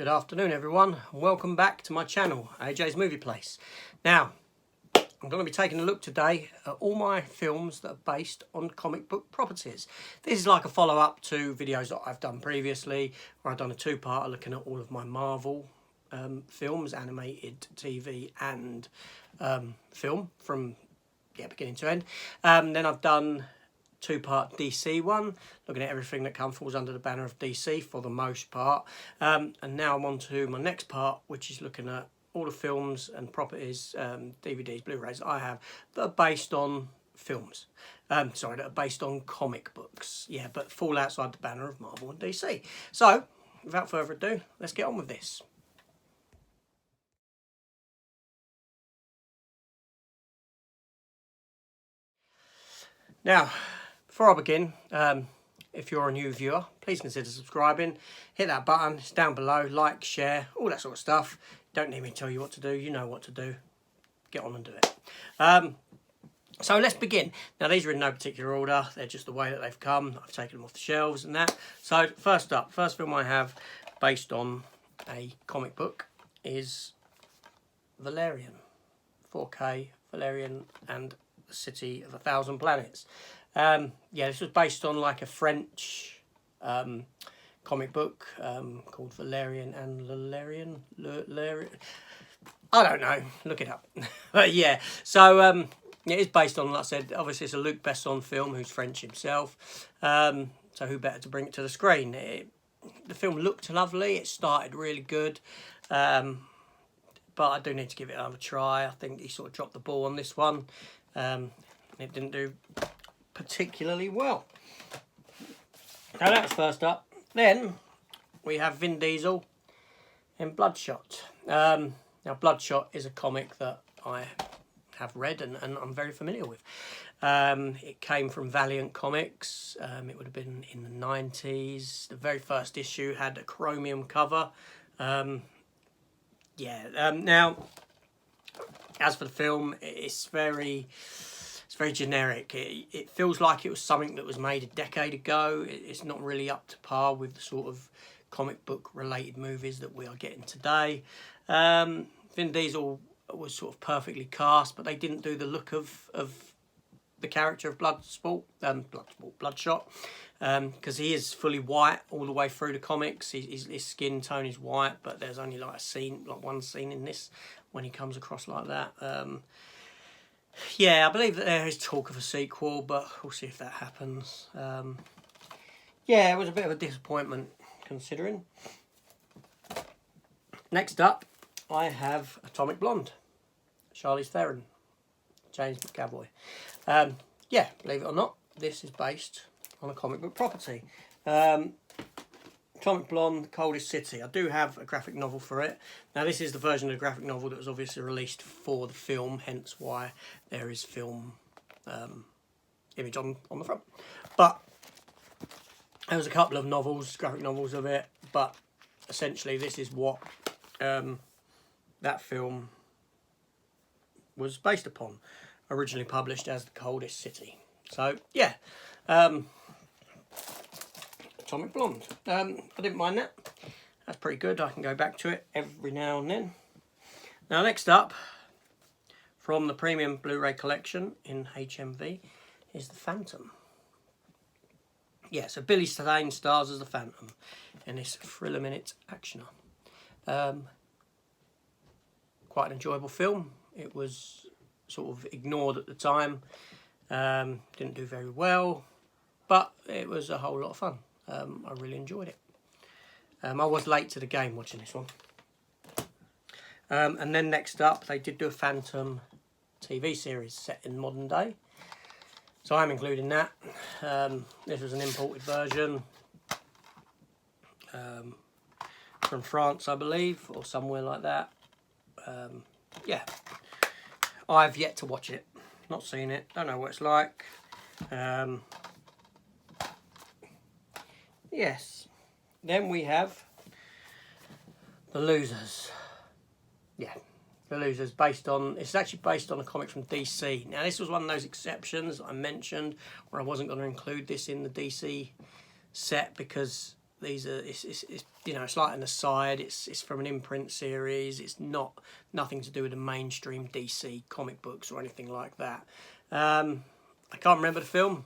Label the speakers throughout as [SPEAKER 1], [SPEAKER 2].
[SPEAKER 1] Good afternoon everyone, and welcome back to my channel, AJ's Movie Place. Now, I'm going to be taking a look today at all my films that are based on comic book properties. This is like a follow-up to videos that I've done previously, where I've done a two-parter looking at all of my Marvel films, animated TV and film from beginning to end. Then I've done two-part DC one, looking at everything that falls under the banner of DC for the most part. And now I'm on to my next part, which is looking at all the films and properties, DVDs, Blu-rays I have that are based on films. That are based on comic books. Yeah, but fall outside the banner of Marvel and DC. So, without further ado, let's get on with this. Now, before I begin, if you're a new viewer, please consider subscribing. Hit that button, it's down below, like, share, all that sort of stuff. Don't need me to tell you what to do, you know what to do. Get on and do it. So let's begin. Now these are in no particular order, they're just the way that they've come. I've taken them off the shelves and that. So first up, first film I have based on a comic book is Valerian. 4K, Valerian and the City of a Thousand Planets. This was based on like a French comic book called Valerian and Valerian. I don't know, look it up. But yeah, so it is based on, like I said, obviously it's a Luc Besson film, who's French himself. So who better to bring it to the screen? The film looked lovely, it started really good. But I do need to give it another try. I think he sort of dropped the ball on this one. It didn't do particularly well. Now that's first up. Then we have Vin Diesel in Bloodshot. Now Bloodshot is a comic that I have read and I'm very familiar with. It came from Valiant Comics. It would have been in the 90s. The very first issue had a chromium cover. Now, as for the film, it's very generic. It feels like it was something that was made a decade ago. It's not really up to par with the sort of comic book related movies that we are getting today. Vin Diesel was sort of perfectly cast, but they didn't do the look of the character of Bloodshot, because he is fully white all the way through the comics. His skin tone is white, but there's only like one scene in this when he comes across like that. I believe that there is talk of a sequel, but we'll see if that happens. It was a bit of a disappointment considering. Next up, I have Atomic Blonde, Charlize Theron, James McAvoy. Believe it or not, this is based on a comic book property. Atomic Blonde, Coldest City. I do have a graphic novel for it. Now this is the version of the graphic novel that was obviously released for the film, hence why there is film image on the front. But there was a couple of novels, graphic novels of it, but essentially this is what that film was based upon, originally published as The Coldest City. So yeah, Atomic Blonde. I didn't mind that. That's pretty good. I can go back to it every now and then. Now next up, from the premium Blu-ray collection in HMV, is The Phantom. So Billy Zane stars as the Phantom in this thriller-minute actioner. Quite an enjoyable film. It was sort of ignored at the time. Didn't do very well, but it was a whole lot of fun. I really enjoyed it. I was late to the game watching this one. And then next up, they did do a Phantom TV series set in modern day. So I'm including that. This was an imported version from France, I believe, or somewhere like that. I've yet to watch it. Not seen it. Don't know what it's like. Yes. Then we have The Losers. The Losers, it's actually based on a comic from DC. Now this was one of those exceptions I mentioned where I wasn't going to include this in the DC set because these are it's you know, it's like an aside. It's from an imprint series. It's nothing to do with the mainstream DC comic books or anything like that. I can't remember the film.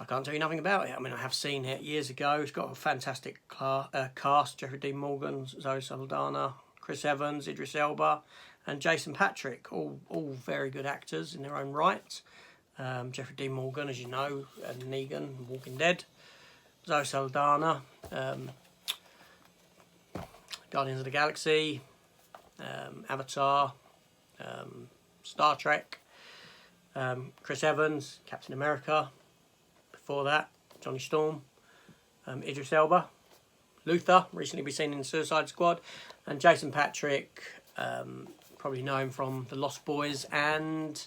[SPEAKER 1] I can't tell you nothing about it. I mean, I have seen it years ago. It's got a fantastic cast: Jeffrey Dean Morgan, Zoe Saldana, Chris Evans, Idris Elba, and Jason Patric. All very good actors in their own right. Jeffrey Dean Morgan, as you know, and Negan, Walking Dead. Zoe Saldana, Guardians of the Galaxy, Avatar, Star Trek. Chris Evans, Captain America. Before that, Johnny Storm, Idris Elba, Luther, recently been seen in Suicide Squad, and Jason Patric, probably know him from The Lost Boys and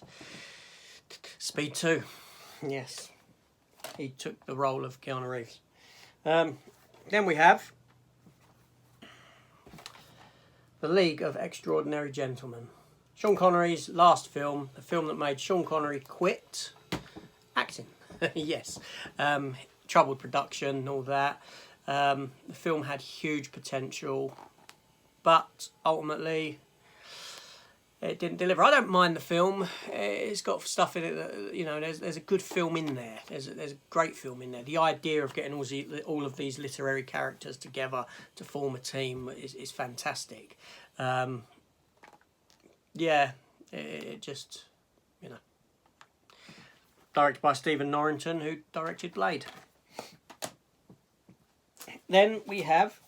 [SPEAKER 1] Speed 2. Yes, he took the role of Keanu Reeves. Then we have The League of Extraordinary Gentlemen. Sean Connery's last film, the film that made Sean Connery quit acting. Yes, troubled production and all that. The film had huge potential, but ultimately it didn't deliver. I don't mind the film. It's got stuff in it that, you know, there's a good film in there. There's a great film in there. The idea of getting all of these literary characters together to form a team is fantastic. Yeah, it just, you know. Directed by Stephen Norrington, who directed Blade. Then we have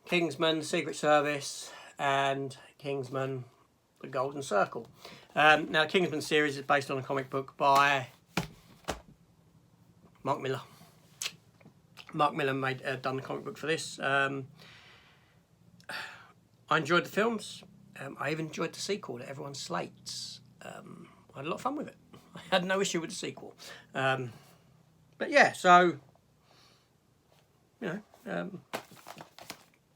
[SPEAKER 1] Kingsman: Secret Service and Kingsman: The Golden Circle. Now, the Kingsman series is based on a comic book by Mark Millar. Mark Millar done the comic book for this. I enjoyed the films. I even enjoyed the sequel that everyone slates. I had a lot of fun with it. I had no issue with the sequel. But yeah, so, you know,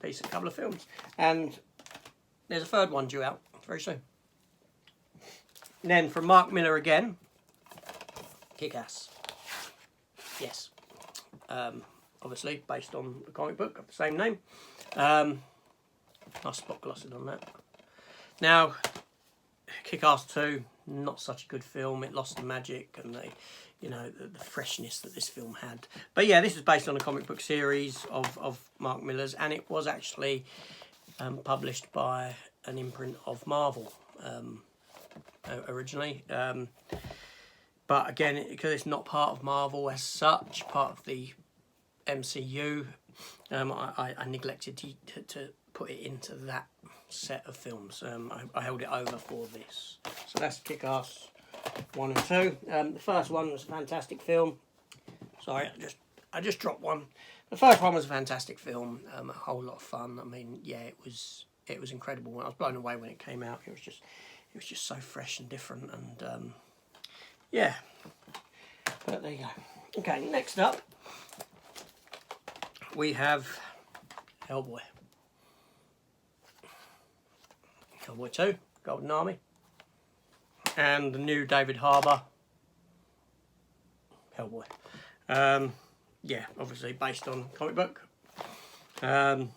[SPEAKER 1] decent couple of films. And there's a third one due out very soon. And then from Mark Millar again, Kick-Ass. Yes. Obviously based on the comic book of the same name. Nice spot glossing on that. Now, Kick-Ass 2, not such a good film. It lost the magic and the freshness that this film had. But yeah, this is based on a comic book series of Mark Millar's, and it was actually published by an imprint of Marvel originally. But again, because it's not part of Marvel as such, part of the MCU, I neglected to put it into that set of films. I held it over for this. So that's Kick-Ass 1 and 2. The first one was a fantastic film. Sorry, I just dropped one. The first one was a fantastic film. A whole lot of fun. I mean, yeah, it was incredible. I was blown away when it came out. It was just so fresh and different, and yeah. But there you go. Okay, next up we have Hellboy. Hellboy 2, Golden Army, and the new David Harbour Hellboy. Yeah, obviously based on comic book. I've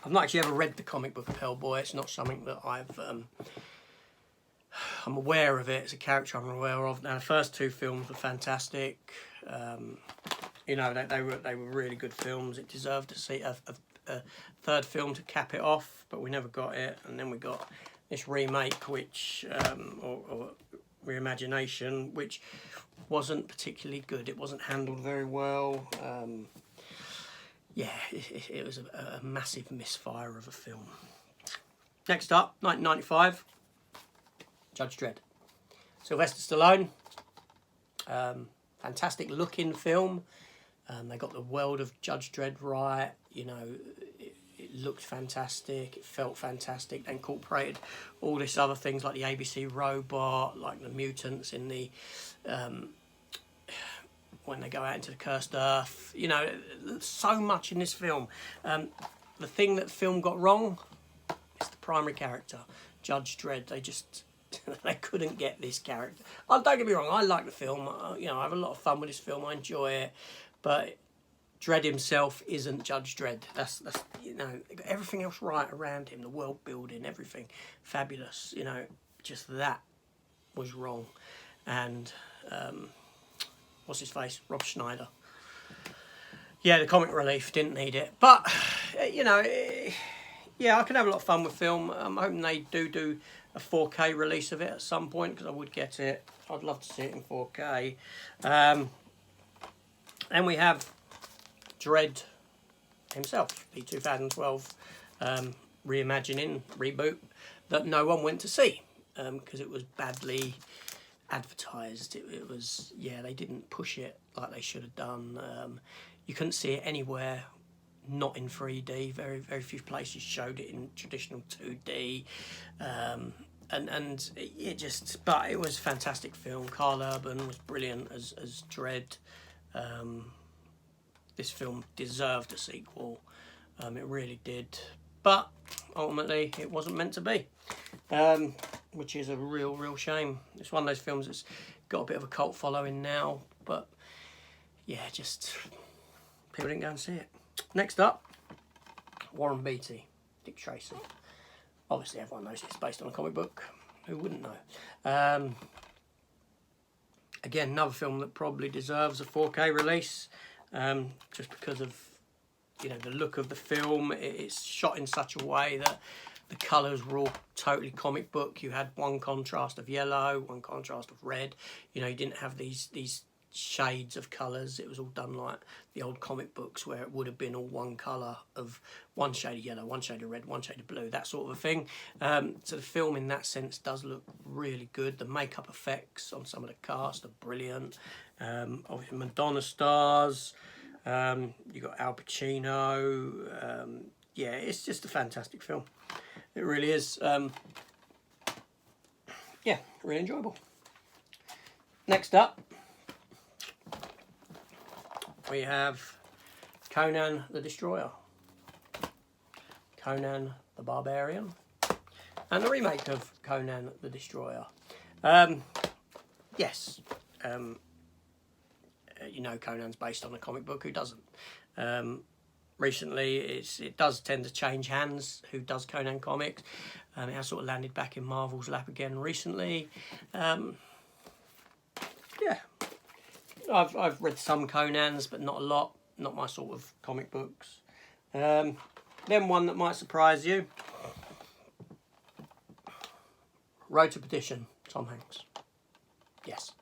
[SPEAKER 1] not actually ever read the comic book of Hellboy. It's not something that I'm aware of it. It's a character I'm aware of. Now, the first two films were fantastic. You know, they were really good films. It deserved to see a third film to cap it off, but we never got it. And then we got this remake, which or reimagination, which wasn't particularly good. It wasn't handled very well. Yeah, it was a massive misfire of a film. Next up, 1995, Judge Dredd. Sylvester Stallone. Fantastic looking film. They got the world of Judge Dredd right. You know, it looked fantastic. It felt fantastic. They incorporated all these other things like the ABC robot, like the mutants in the when they go out into the cursed earth. You know, so much in this film. The thing that the film got wrong is the primary character, Judge Dredd. They just they couldn't get this character. Oh, don't get me wrong, I like the film. You know, I have a lot of fun with this film. I enjoy it, but Dredd himself isn't Judge Dredd. That's you know, everything else right around him, the world building, everything fabulous. You know, just that was wrong. And what's his face, Rob Schneider. Yeah, the comic relief didn't need it, but you know, yeah, I can have a lot of fun with film. I'm hoping they do a 4K release of it at some point, because I would get it. I'd love to see it in 4K. And we have Dredd himself, the 2012 reimagining, reboot, that no one went to see because it was badly advertised. It was, yeah, they didn't push it like they should have done. You couldn't see it anywhere not in 3D. Very few places showed it in traditional 2D. And it just, but it was a fantastic film. Carl Urban was brilliant as Dredd. This film deserved a sequel. It really did. But ultimately, it wasn't meant to be, which is a real shame. It's one of those films that's got a bit of a cult following now, but yeah, just people didn't go and see it. Next up, Warren Beatty, Dick Tracy. Obviously, everyone knows it's based on a comic book. Who wouldn't know? Again, another film that probably deserves a 4K release, just because of, you know, the look of the film. It's shot in such a way that the colours were all totally comic book. You had one contrast of yellow, one contrast of red. You know, you didn't have these shades of colours. It was all done like the old comic books, where it would have been all one colour of one shade of yellow, one shade of red, one shade of blue, that sort of a thing. So the film in that sense does look really good. The makeup effects on some of the cast are brilliant. Obviously Madonna stars. You got Al Pacino. Yeah, it's just a fantastic film. It really is. Yeah, really enjoyable. Next up, we have Conan the Destroyer, Conan the Barbarian, and the remake of Conan the Destroyer. Yes, you know, Conan's based on a comic book. Who doesn't? Recently, it does tend to change hands. Who does Conan comics? It has sort of landed back in Marvel's lap again recently. Yeah, I've read some Conans, but not a lot. Not my sort of comic books. Then one that might surprise you. Road to Perdition, Tom Hanks. Yes.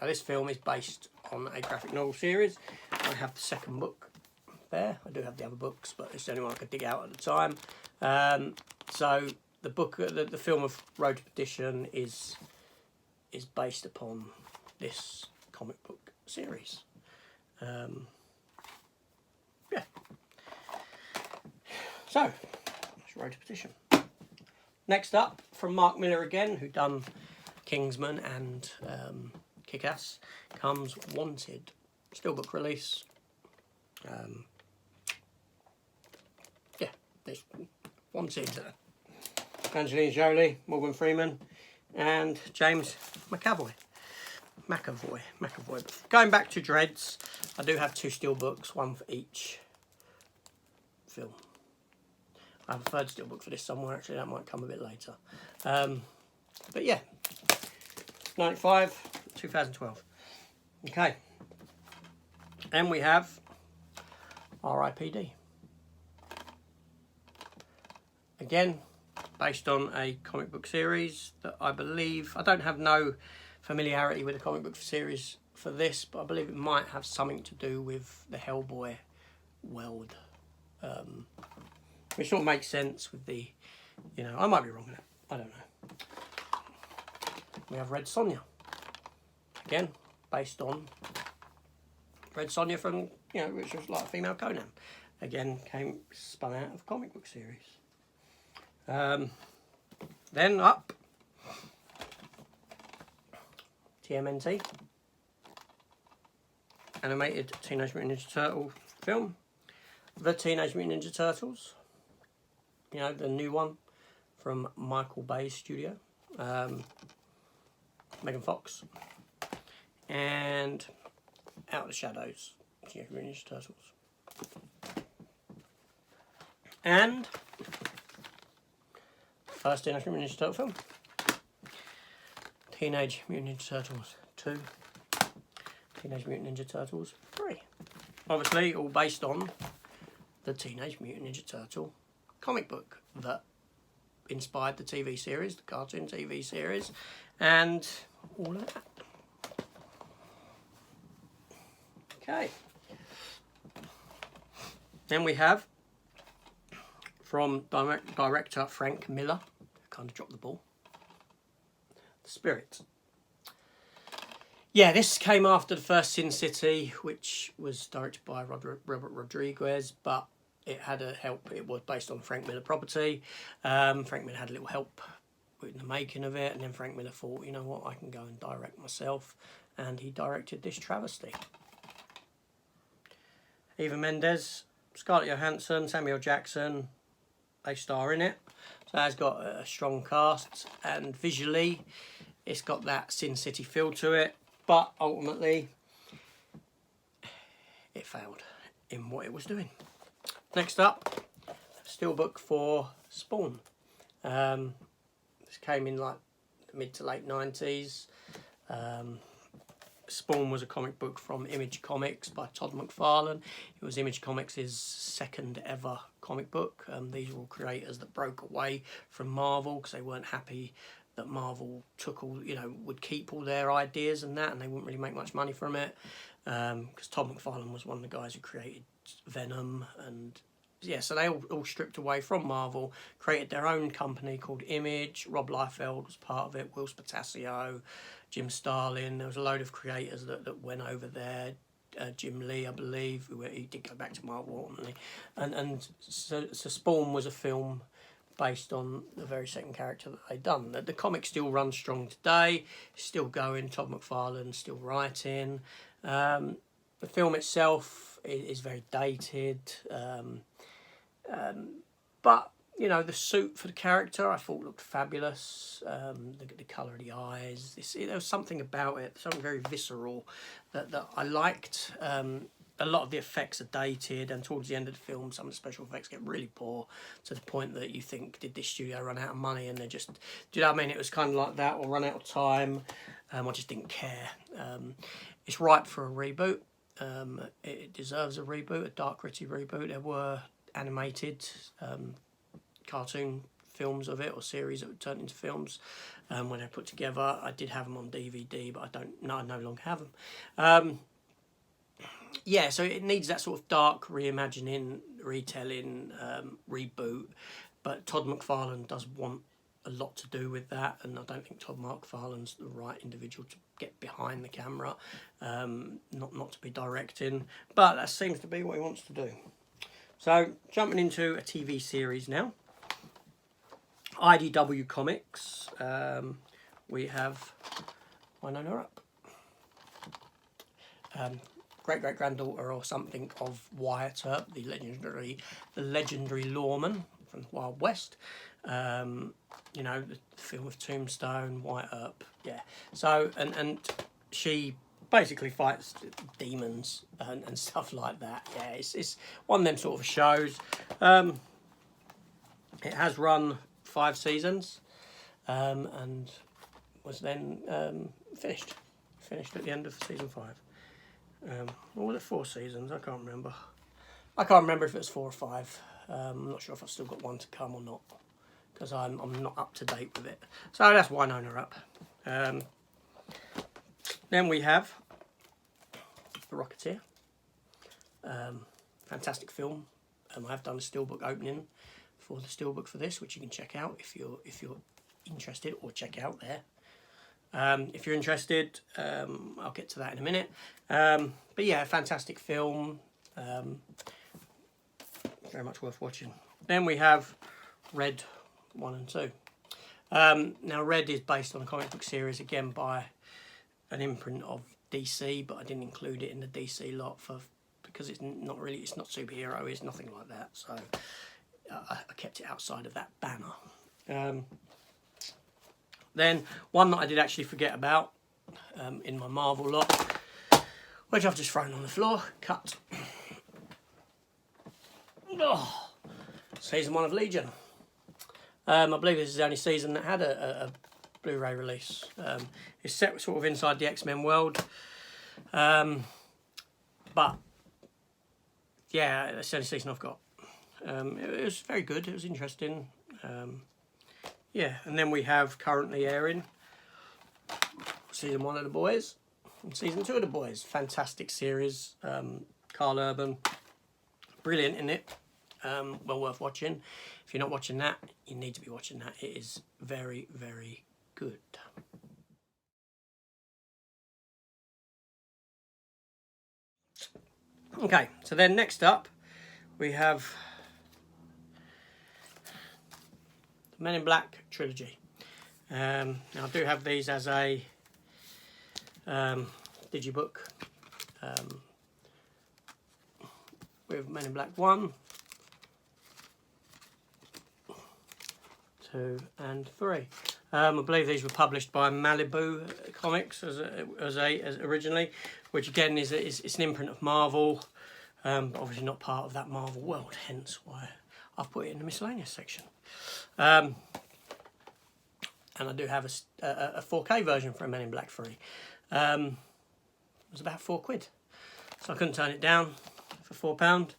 [SPEAKER 1] Now, this film is based on a graphic novel series. I have the second book there. I do have the other books, but it's the only one I could dig out at the time. So the book, the film of Road to Perdition is based upon this comic book series. Yeah. So that's Road to Perdition. Next up, from Mark Millar again, who done Kingsman and Kick-Ass, comes Wanted. Steelbook release. Yeah, this Wanted. Angelina Jolie, Morgan Freeman, and James McAvoy. Going back to Dreads, I do have two steelbooks, one for each film. I have a third steelbook for this somewhere, actually, that might come a bit later. But yeah, 95, 2012. Okay. And we have RIPD. Again, based on a comic book series that I believe, I don't have no familiarity with the comic book series for this, but I believe it might have something to do with the Hellboy world. Which sort of makes sense with the, you know, I might be wrong with that. I don't know. We have Red Sonja. Again, based on Red Sonja from, you know, which was like a female Conan. Again, spun out of a comic book series. Then up, TMNT, animated Teenage Mutant Ninja Turtle film. The Teenage Mutant Ninja Turtles, you know, the new one from Michael Bay's studio. Megan Fox. And Out of the Shadows, Teenage Mutant Ninja Turtles. And first Teenage Mutant Ninja Turtle film, Teenage Mutant Ninja Turtles 2, Teenage Mutant Ninja Turtles 3. Obviously all based on the Teenage Mutant Ninja Turtle comic book that inspired the TV series, the cartoon TV series, and all of that. Okay. Then we have, from director Frank Miller, who kind of dropped the ball, The Spirit. Yeah, this came after the first Sin City, which was directed by Robert Rodriguez, but it had a help. It was based on Frank Miller property. Frank Miller had a little help with the making of it, and then Frank Miller thought, you know what, I can go and direct myself, and he directed this travesty. Eva Mendes, Scarlett Johansson, Samuel Jackson, they star in it. So it's got a strong cast, and visually it's got that Sin City feel to it, but ultimately it failed in what it was doing. Next up, steelbook for Spawn. This came in like the mid to late 90s. Spawn was a comic book from Image Comics by Todd McFarlane. It was Image Comics' second ever comic book. These were all creators that broke away from Marvel because they weren't happy that Marvel took all, would keep all their ideas and that, and they wouldn't really make much money from it. Because Todd McFarlane was one of the guys who created Venom, and yeah, so they all stripped away from Marvel, created their own company called Image. Rob Liefeld was part of it, Will Spatasio, Jim Starlin. There was a load of creators that went over there. Jim Lee, I believe, he did go back to Marvel ultimately. And so Spawn was a film based on the very second character that they'd done. The comic still runs strong today, still going, Todd McFarlane still writing. The film itself is very dated. But the suit for the character I thought looked fabulous. The colour of the eyes, there was something about it, something very visceral that I liked. A lot of the effects are dated, and towards the end of the film some of the special effects get really poor, to the point that you think, did this studio run out of money and they just, do you know what I mean? It was kind of like that, or run out of time. I just didn't care. It's ripe for a reboot. It deserves a reboot, a dark, gritty reboot. There were animated cartoon films of it, or series that were turned into films when they're put together. I did have them on DVD, but I no longer have them. Yeah, so it needs that sort of dark reimagining, retelling, reboot, but Todd McFarlane does want a lot to do with that, and I don't think Todd McFarlane's the right individual to get behind the camera, not to be directing, but that seems to be what he wants to do. So, jumping into a TV series now. IDW Comics. We have Winona Earp. Great-great-granddaughter or something of Wyatt Earp, the legendary lawman from Wild West. The film of Tombstone, Wyatt Earp, yeah. So, and she basically fights demons and stuff like that. Yeah, it's one of them sort of shows. It has run 5 seasons, and was then finished at the end of season 5. Or was it 4 seasons? I can't remember. I can't remember if it was 4 or 5. I'm not sure if I've still got one to come or not, because I'm not up to date with it. So that's Winona Earp. Then we have The Rocketeer. Fantastic film. I have done a steelbook opening for the steelbook for this, which you can check out if you're interested, or check out there. If you're interested, I'll get to that in a minute. But yeah, fantastic film. Very much worth watching. Then we have Red 1 and 2. Now, Red is based on a comic book series, again by an imprint of DC, but I didn't include it in the DC lot because it's not superhero, it's nothing like that. So I kept it outside of that banner. Then one that I did actually forget about in my Marvel lot, which I've just thrown on the floor, cut. Oh, season 1 of Legion. I believe this is the only season that had a Blu-ray release. It's set sort of inside the X-Men world. But yeah, that's the only season I've got. It was very good, it was interesting. Yeah, and then we have currently airing season 1 of The Boys and season 2 of The Boys. Fantastic series. Carl Urban, brilliant in it. Well worth watching. If you're not watching that, you need to be watching that. It is very, very good. Okay, so then next up we have the Men in Black trilogy. Now I do have these as a digibook with Men in Black 1, 2 and 3. I believe these were published by Malibu Comics as originally, which again is it's an imprint of Marvel, but obviously not part of that Marvel world, hence why I've put it in the miscellaneous section. And I do have a 4K version for Men in Black 3. It was about £4, so I couldn't turn it down for £4.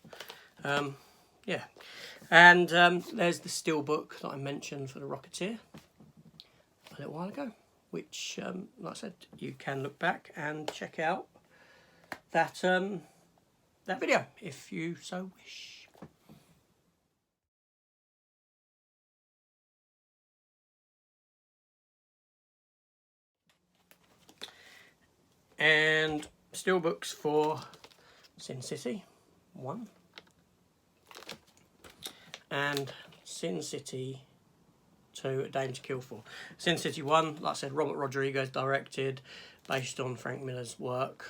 [SPEAKER 1] Yeah, and there's the steelbook that I mentioned for the Rocketeer a little while ago, which, like I said, you can look back and check out that that video if you so wish. And steelbooks for Sin City 1 and Sin City 2, A Dame to Kill For. Sin City 1, like I said, Robert Rodriguez directed, based on Frank Miller's work.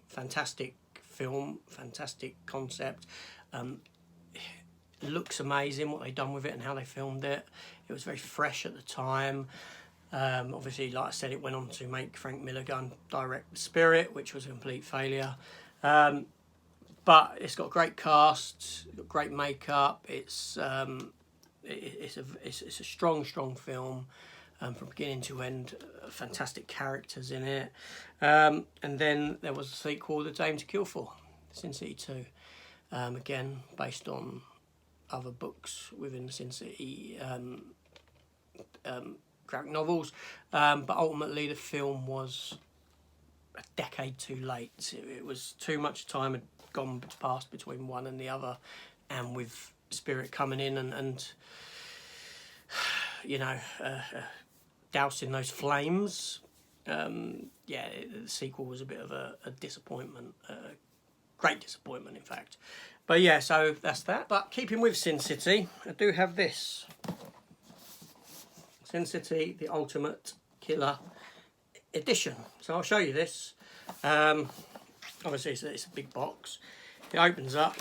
[SPEAKER 1] Fantastic film, fantastic concept. It looks amazing what they've done with it and how they filmed it. It was very fresh at the time. Obviously, like I said, it went on to make Frank Miller go and direct Spirit, which was a complete failure. But it's got a great cast, got great makeup. It's a strong film from beginning to end. Fantastic characters in it. And then there was a sequel, The Dame to Kill For, Sin City 2. Again, based on other books within the Sin City graphic novels, but ultimately the film was a decade too late. It was too much time had gone past between one and the other, and with Spirit coming in and you know, dousing those flames, yeah, the sequel was a bit of a disappointment, great disappointment in fact. But yeah, so that's that. But keeping with Sin City, I do have this. Sin City, the Ultimate Killer Edition. So I'll show you this. Obviously it's a big box. It opens up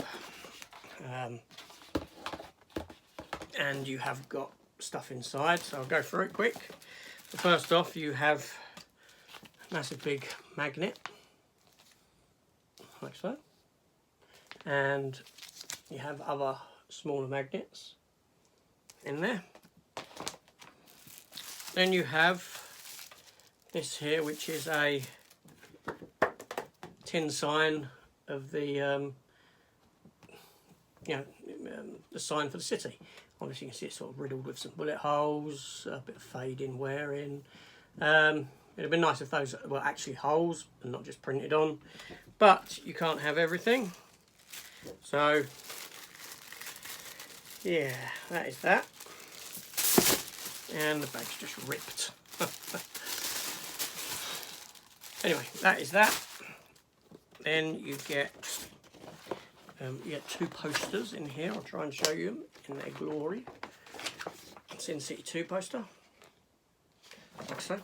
[SPEAKER 1] and you have got stuff inside, so I'll go through it quick. So first off, you have a massive big magnet, like so. And you have other smaller magnets in there. Then you have this here, which is a tin sign of the the sign for the city. Obviously you can see it's sort of riddled with some bullet holes, a bit of fading, wearing. It'd have been nice if those were actually holes and not just printed on, but you can't have everything. So yeah, that is that. And the bag's just ripped. Anyway, that is that. Then you get two posters in here. I'll try and show you them in their glory. Sin City 2 poster, like so.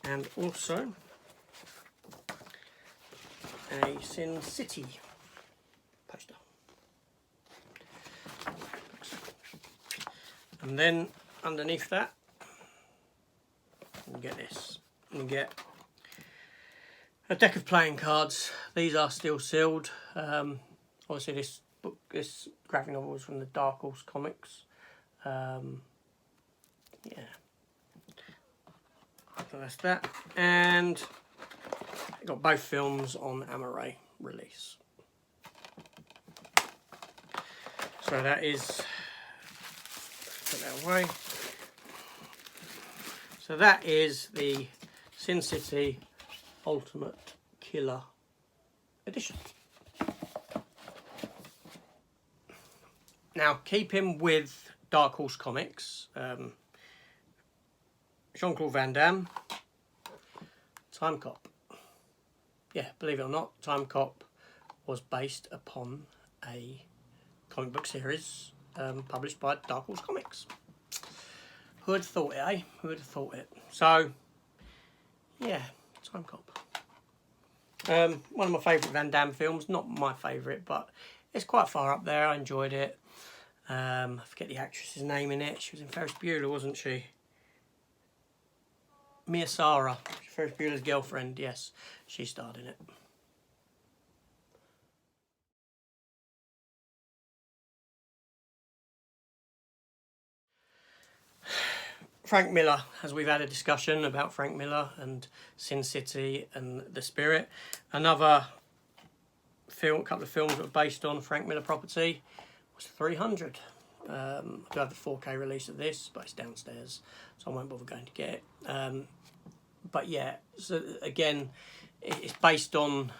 [SPEAKER 1] And also a Sin City poster. And then underneath that you get this. You get a deck of playing cards. These are still sealed. Obviously this graphic novel is from the Dark Horse Comics. Yeah. So that's that. And I got both films on Amaray release. So that is, put that away. So that is the Sin City Ultimate Killer Edition. Now, keeping with Dark Horse Comics, Jean-Claude Van Damme, Time Cop. Yeah, believe it or not, Time Cop was based upon a comic book series published by Dark Horse Comics. Who would have thought it, eh? Who would have thought it? So, yeah, Time Cop. One of my favourite Van Damme films. Not my favourite, but it's quite far up there. I enjoyed it. I forget the actress's name in it. She was in Ferris Bueller, wasn't she? Mia Sara, Ferris Bueller's girlfriend. Yes, she starred in it. Frank Miller, as we've had a discussion about Frank Miller and Sin City and The Spirit. Another film, a couple of films that were based on Frank Miller property was 300. I do have the 4K release of this, but it's downstairs, so I won't bother going to get it. But yeah, so again, it's based on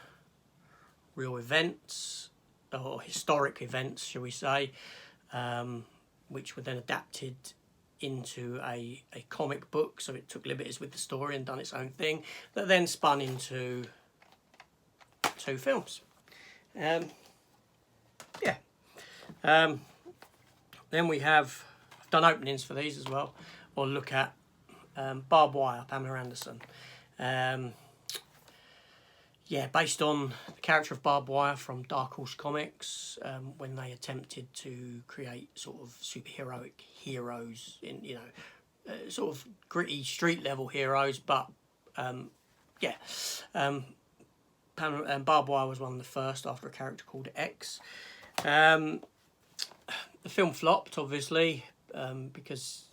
[SPEAKER 1] real events, or historic events, shall we say, which were then adapted into a comic book, so it took liberties with the story and done its own thing, that then spun into 2 films. Yeah. Then we have, I've done openings for these as well, or look at Barbed Wire, Pamela Anderson. Yeah, based on the character of Barbed Wire from Dark Horse Comics, when they attempted to create sort of superheroic heroes in, you know, sort of gritty street level heroes, but yeah. Barbed Wire was one of the first after a character called X. The film flopped, obviously, because,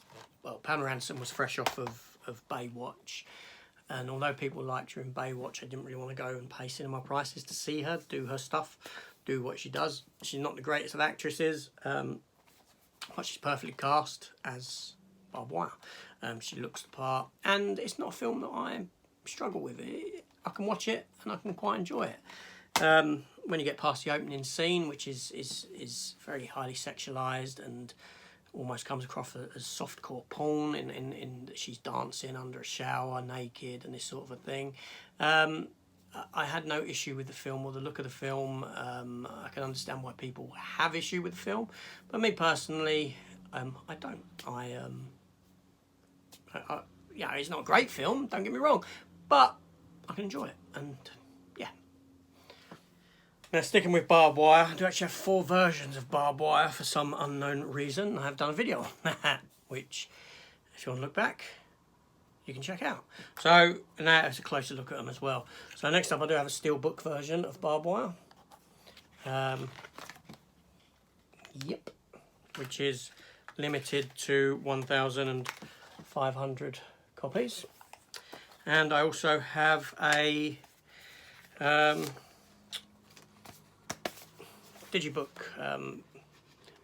[SPEAKER 1] well, Pamela Anderson was fresh off of Baywatch. And although people liked her in Baywatch, I didn't really want to go and pay cinema prices to see her do her stuff, do what she does. She's not the greatest of actresses, but she's perfectly cast as Barbed Wire. She looks the part, and it's not a film that I struggle with. I can watch it and I can quite enjoy it. When you get past the opening scene, which is very highly sexualised and almost comes across as softcore porn, in she's dancing under a shower naked and this sort of a thing. I had no issue with the film or the look of the film. I can understand why people have issue with the film, but me personally, I don't. Yeah, it's not a great film, don't get me wrong, but I can enjoy it, and yeah. Now, sticking with Barbed Wire, I do actually have 4 versions of Barbed Wire for some unknown reason. I have done a video on that, which, if you want to look back, you can check out. So, now it's a closer look at them as well. So next up, I do have a steelbook version of Barbed Wire. Yep, which is limited to 1,500 copies. And I also have a digibook,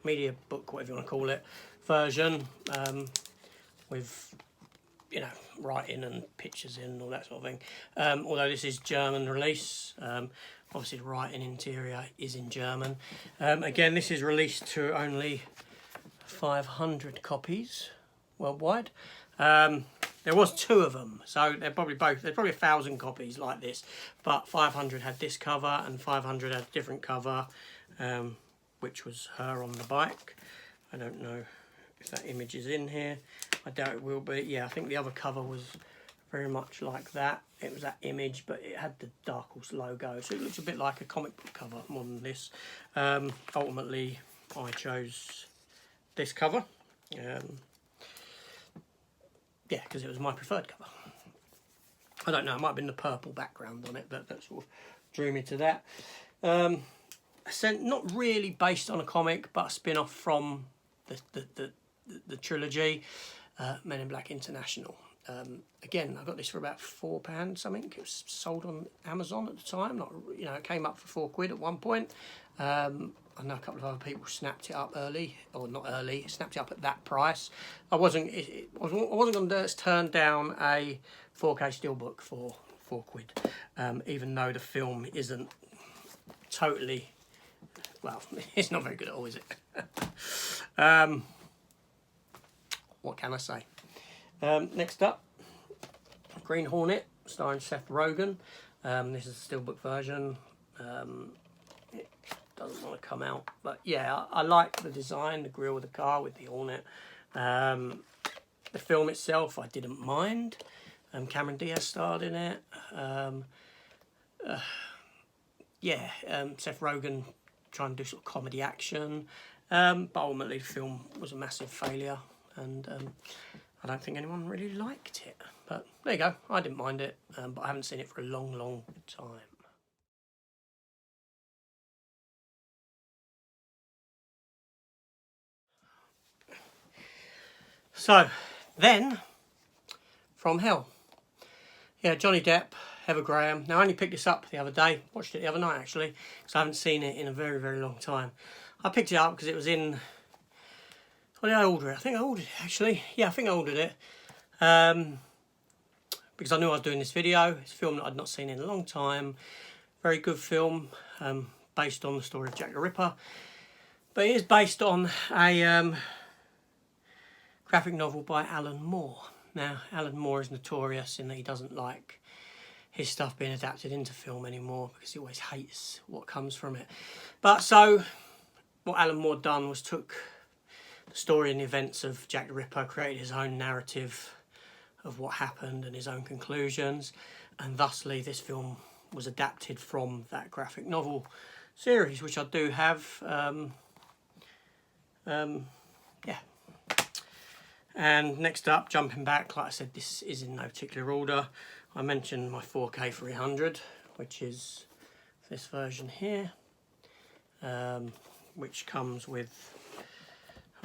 [SPEAKER 1] media book, whatever you want to call it, version with, you know, writing and pictures in and all that sort of thing. Although this is German release, obviously the writing interior is in German. Again, this is released to only 500 copies worldwide. There was 2 of them, so they're probably 1,000 copies like this, but 500 had this cover and 500 had a different cover, which was her on the bike. I don't know if that image is in here. I doubt it will be. Yeah, I think the other cover was very much like that. It was that image, but it had the Dark Horse logo, so it looks a bit like a comic book cover more than this. Ultimately, I chose this cover. Yeah, because it was my preferred cover. I don't know, it might have been the purple background on it that sort of drew me to that. Not really based on a comic, but a spin-off from the trilogy, Men in Black International. Again, I got this for about £4 something. It was sold on Amazon at the time. Not, you know, it came up for £4 at one point. I know a couple of other people snapped it up early, or not early, snapped it up at that price. I wasn't going to turn down a 4K steelbook for £4, even though the film isn't totally, well, it's not very good at all, is it? What can I say? Next up, Green Hornet, starring Seth Rogen. This is the steelbook version. It doesn't want to come out, but yeah, I like the design, the grille of the car with the Hornet. The film itself, I didn't mind. Cameron Diaz starred in it. Seth Rogen trying to do sort of comedy action, but ultimately the film was a massive failure, and I don't think anyone really liked it. But there you go, I didn't mind it, but I haven't seen it for a long, long time. So, then, From Hell. Yeah, Johnny Depp, Heather Graham. Now, I only picked this up the other day. Watched it the other night, actually, because I haven't seen it in a very, very long time. I picked it up because it was in... What did I order it? I think I ordered it, actually. Yeah, I think I ordered it. Because I knew I was doing this video. It's a film that I'd not seen in a long time. Very good film, based on the story of Jack the Ripper. But it is based on a graphic novel by Alan Moore. Now, Alan Moore is notorious in that he doesn't like his stuff being adapted into film anymore because he always hates what comes from it. But so, what Alan Moore done was took the story and the events of Jack the Ripper, created his own narrative of what happened and his own conclusions, and thusly this film was adapted from that graphic novel series, which I do have. And next up, jumping back, like I said, this is in no particular order. I mentioned my 4K 300, which is this version here, which comes with,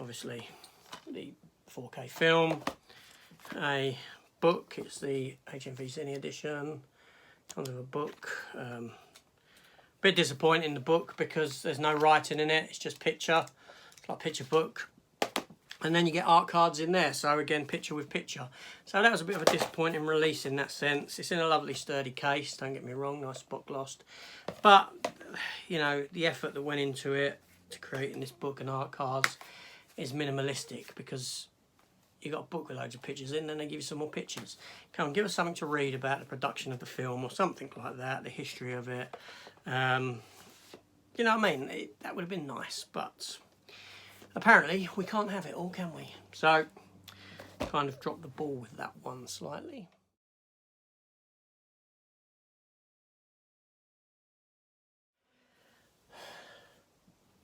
[SPEAKER 1] obviously, the 4K film, a book. It's the HMV Cine edition. Comes with a book. Bit disappointing, the book, because there's no writing in it. It's just picture. It's like a picture book. And then you get art cards in there, so again, picture with picture. So that was a bit of a disappointing release in that sense. It's in a lovely sturdy case, don't get me wrong, nice spot glossed. But, you know, the effort that went into it, to creating this book and art cards, is minimalistic, because you got a book with loads of pictures in, then they give you some more pictures. Come on, give us something to read about the production of the film, or something like that, the history of it. You know what I mean? That would have been nice, but... apparently, we can't have it all, can we? So, kind of dropped the ball with that one slightly.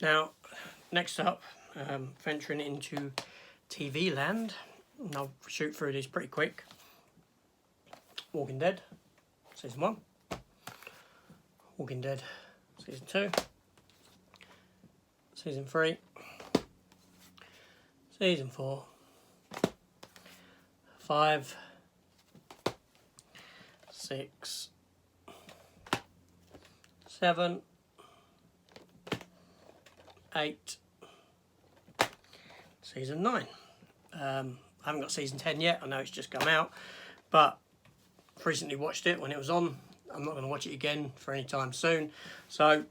[SPEAKER 1] Now, next up, venturing into TV land. And I'll shoot through these pretty quick. Walking Dead, Season 1. Walking Dead, Season 2. Season 3. Season 4, 5, 6, 7, 8, Season 9. I haven't got Season 10 yet, I know it's just come out, but I've recently watched it when it was on. I'm not going to watch it again for any time soon, so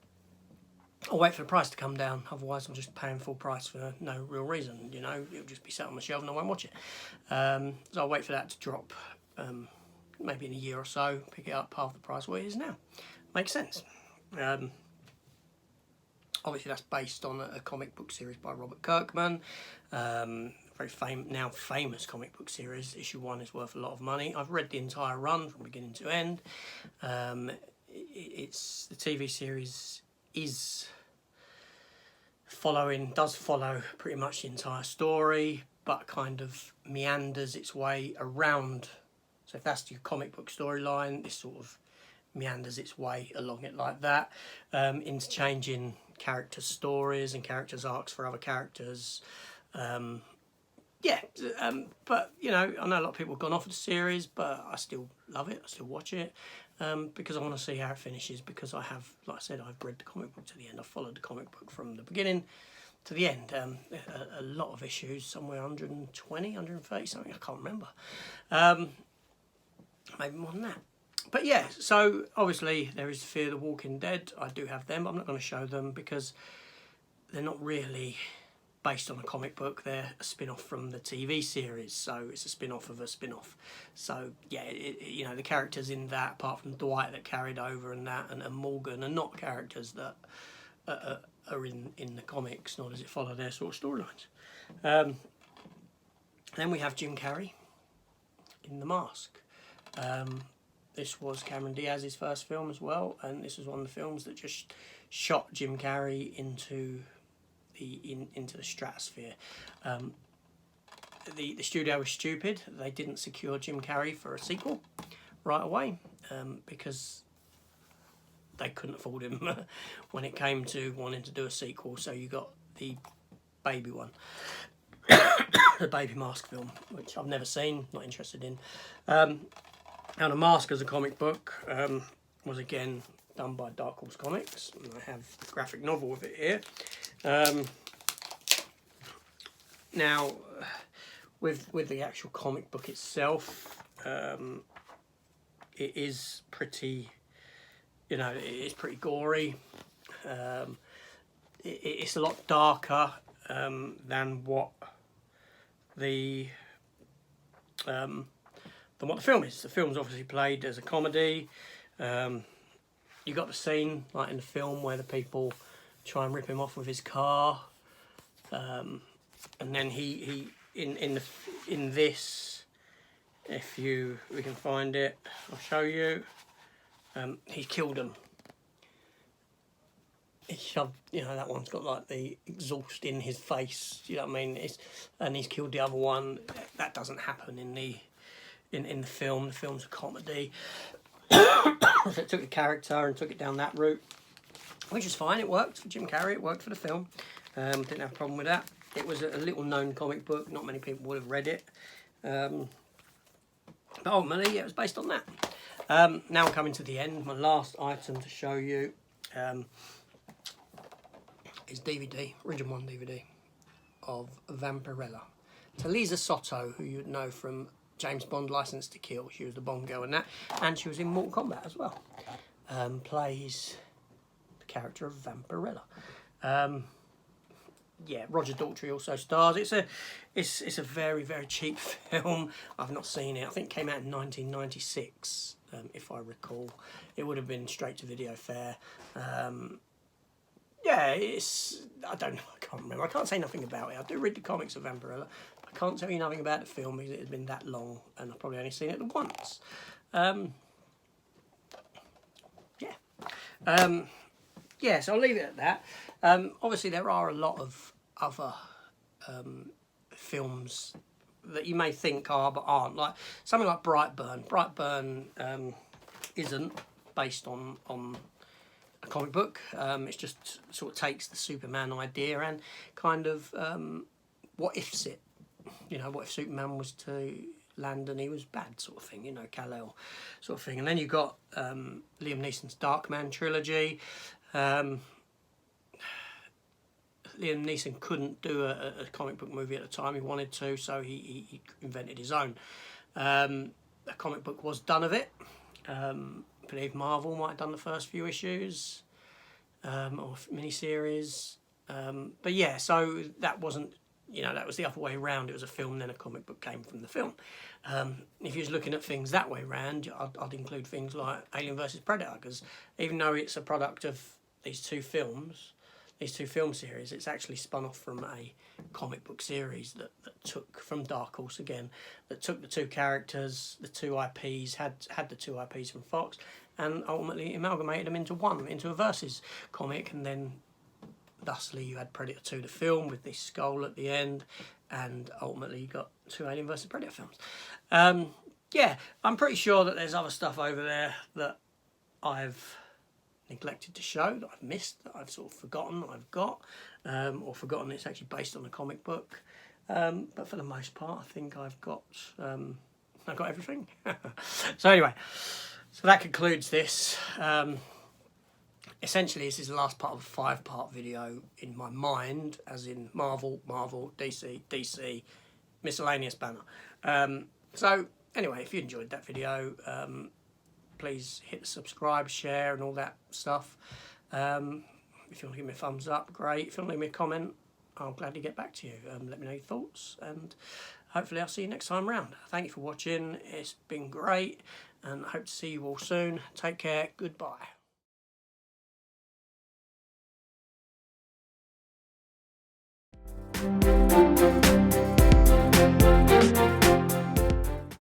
[SPEAKER 1] I'll wait for the price to come down, otherwise I'm just paying full price for no real reason, you know, it'll just be sat on my shelf and I won't watch it. So I'll wait for that to drop, maybe in a year or so, pick it up half the price what it is now. Makes sense. Obviously that's based on a comic book series by Robert Kirkman, very now famous comic book series. Issue 1 is worth a lot of money. I've read the entire run from beginning to end. The TV series does follow pretty much the entire story, but kind of meanders its way around So if that's your comic book storyline, this sort of meanders its way along it like that, interchanging characters' stories and characters' arcs for other characters. But you know, I know a lot of people have gone off of the series, but I still love it. I still watch it because I want to see how it finishes. Because I have, like I said, I've read the comic book to the end. I've followed the comic book from the beginning to the end. A lot of issues, somewhere 120, 130 something. I can't remember. Maybe more than that. But yeah, so obviously there is Fear the Walking Dead. I do have them. I'm not going to show them because they're not really based on a comic book. They're a spin-off from the TV series, so it's a spin-off of a spin-off. So yeah, you know, the characters in that, apart from Dwight that carried over and that, and Morgan, are not characters that are in the comics, nor does it follow their sort of storylines. Then we have Jim Carrey in The Mask. This was Cameron Diaz's first film as well, and this was one of the films that just shot Jim Carrey into the stratosphere. The studio was stupid. They didn't secure Jim Carrey for a sequel right away because they couldn't afford him when it came to wanting to do a sequel. So you got the baby one, the Baby Mask film, which I've never seen, not interested in. Now, The Mask as a comic book was again done by Dark Horse Comics, and I have the graphic novel of it here. Now, with the actual comic book itself, it is pretty, you know, it is pretty gory. It's a lot darker than what the film is. The film's obviously played as a comedy. You got the scene like in the film where the people try and rip him off with his car, and then he in this, if we can find it, I'll show you. He killed them. He shoved, you know, that one's got like the exhaust in his face. You know what I mean? And he's killed the other one. That doesn't happen in the film. The film's a comedy. So it took the character and took it down that route, which is fine. It worked for Jim Carrey. It worked for the film. Didn't have a problem with that. It was a little known comic book. Not many people would have read it. But ultimately, yeah, it was based on that. Now I'm coming to the end. My last item to show you is DVD, Original 1 DVD of Vampirella. Talisa Soto, who you'd know from James Bond Licence to Kill. She was the Bond girl in that, and she was in Mortal Kombat as well. Plays the character of Vampirella. Yeah, Roger Daltrey also stars. It's a very, very cheap film. I've not seen it. I think it came out in 1996, if I recall. It would have been straight to video fare. Yeah, I don't know. I can't remember. I can't say nothing about it. I do read the comics of Vampirella. I can't tell you nothing about the film because it had been that long, and I've probably only seen it once. Yeah, so I'll leave it at that. Obviously, there are a lot of other films that you may think are but aren't. Like something like Brightburn. Brightburn isn't based on a comic book. It just sort of takes the Superman idea and kind of what ifs it. You know, what if Superman was to land and he was bad, sort of thing. You know, Kal-El sort of thing. And then you got Liam Neeson's Darkman trilogy. Liam Neeson couldn't do a comic book movie at the time. He wanted to, so he invented his own. A comic book was done of it. I believe Marvel might have done the first few issues or miniseries. But yeah, so that wasn't, you know, that was the other way around. It was a film, then a comic book came from the film. If you was looking at things that way around, I'd include things like Alien vs Predator, because even though it's a product of these two film series, it's actually spun off from a comic book series that took from Dark Horse again, that took the two characters, the two IPs, had the two IPs from Fox, and ultimately amalgamated them into a Versus comic, and then thusly you had Predator 2 the film with this skull at the end, and ultimately you got two Alien vs Predator films. yeah, I'm pretty sure that there's other stuff over there that I've neglected to show, that I've missed, that I've sort of forgotten that I've got, or forgotten it's actually based on a comic book. But for the most part, I think I've got everything. So anyway, so that concludes this. Essentially, this is the last part of a 5-part video in my mind, as in Marvel, DC, DC, Miscellaneous banner. So anyway, if you enjoyed that video, please hit the subscribe, share and all that stuff. If you want to give me a thumbs up, great. If you want to leave me a comment, I'll gladly get back to you. Let me know your thoughts, and hopefully I'll see you next time round. Thank you for watching. It's been great, and I hope to see you all soon. Take care. Goodbye.